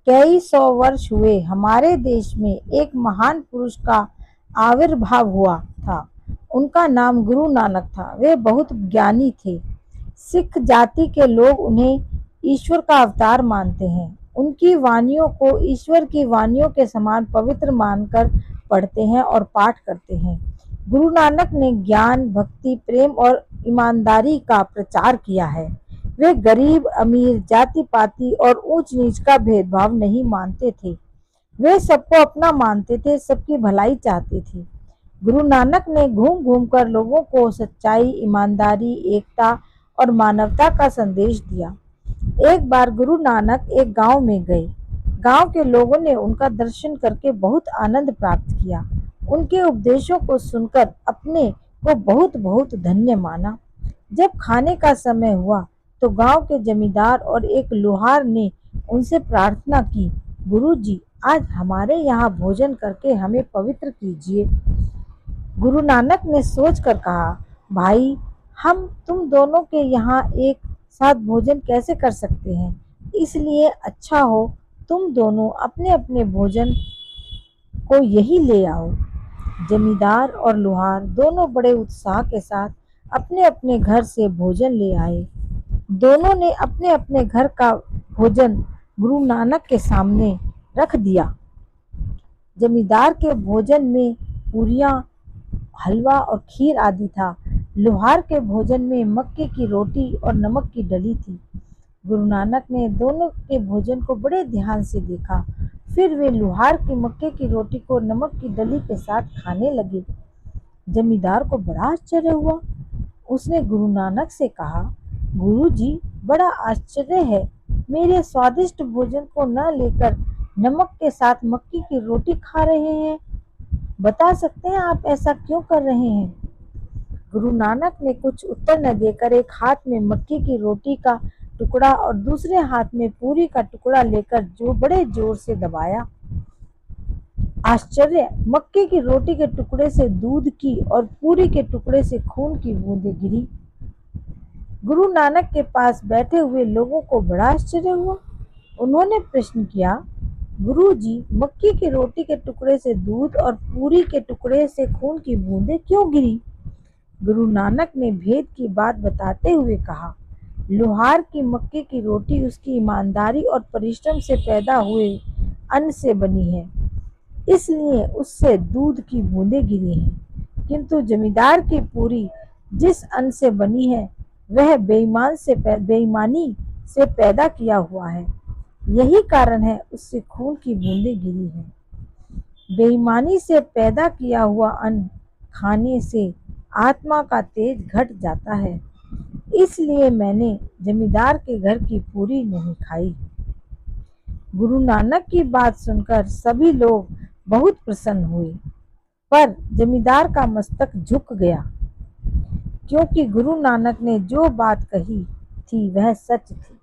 कई सौ वर्ष हुए हमारे देश में एक महान पुरुष का आविर्भाव हुआ था। उनका नाम गुरु नानक था। वे बहुत ज्ञानी थे। सिख जाति के लोग उन्हें ईश्वर का अवतार मानते हैं। उनकी वाणियों को ईश्वर की वाणियों के समान पवित्र मानकर पढ़ते हैं और पाठ करते हैं। गुरु नानक ने ज्ञान, भक्ति, प्रेम और ईमानदारी का प्रचार किया है। वे गरीब, अमीर, जाति पाति और ऊंच नीच का भेदभाव नहीं मानते थे। वे सबको अपना मानते थे, सबकी भलाई चाहते थे। गुरु नानक ने घूम घूम कर लोगों को सच्चाई, ईमानदारी, एकता और मानवता का संदेश दिया। एक बार गुरु नानक एक गांव में गए। गांव के लोगों ने उनका दर्शन करके बहुत आनंद प्राप्त किया। उनके उपदेशों को सुनकर अपने को बहुत बहुत धन्य माना। जब खाने का समय हुआ तो गांव के जमींदार और एक लोहार ने उनसे प्रार्थना की, गुरु जी, आज हमारे यहाँ भोजन करके हमें पवित्र कीजिए। गुरु नानक ने सोचकर कहा, भाई, हम तुम दोनों के यहाँ एक साथ भोजन कैसे कर सकते हैं? इसलिए अच्छा हो तुम दोनों अपने अपने भोजन को यही ले आओ। जमींदार और लोहार दोनों बड़े उत्साह के साथ अपने अपने घर से भोजन ले आए। दोनों ने अपने अपने घर का भोजन गुरु नानक के सामने रख दिया। जमींदार के भोजन में पूरियां, हलवा और खीर आदि था। लोहार के भोजन में मक्के की रोटी और नमक की डली थी। गुरु नानक ने दोनों के भोजन को बड़े ध्यान से देखा। फिर वे लोहार की मक्के की रोटी को नमक की डली के साथ खाने लगे। जमींदार को बड़ा आश्चर्य हुआ। उसने गुरु नानक से कहा, गुरु जी, बड़ा आश्चर्य है, मेरे स्वादिष्ट भोजन को न लेकर नमक के साथ मक्की की रोटी खा रहे हैं। बता सकते हैं आप ऐसा क्यों कर रहे हैं? गुरु नानक ने कुछ उत्तर न देकर एक हाथ में मक्की की रोटी का टुकड़ा और दूसरे हाथ में पूरी का टुकड़ा लेकर जो बड़े जोर से दबाया। आश्चर्य! मक्के की रोटी के टुकड़े से दूध की और पूरी के टुकड़े से खून की बूंदें गिरी। गुरु नानक के पास बैठे हुए लोगों को बड़ा आश्चर्य हुआ। उन्होंने प्रश्न किया, गुरु जी, मक्की की रोटी के टुकड़े से दूध और पूरी के टुकड़े से खून की बूंदें क्यों गिरी? गुरु नानक ने भेद की बात बताते हुए कहा, लोहार की मक्के की रोटी उसकी ईमानदारी और परिश्रम से पैदा हुए अन्न से बनी है, इसलिए उससे दूध की बूंदें गिरी हैं। किंतु जमींदार की पूरी जिस अन्न से बनी है वह बेईमानी से पैदा किया हुआ है, यही कारण है उससे खून की बूंदें गिरी हैं। बेईमानी से पैदा किया हुआ अन्न खाने से आत्मा का तेज घट जाता है, इसलिए मैंने जमींदार के घर की पूरी नहीं खाई। गुरु नानक की बात सुनकर सभी लोग बहुत प्रसन्न हुए, पर जमींदार का मस्तक झुक गया, क्योंकि गुरु नानक ने जो बात कही थी वह सच थी।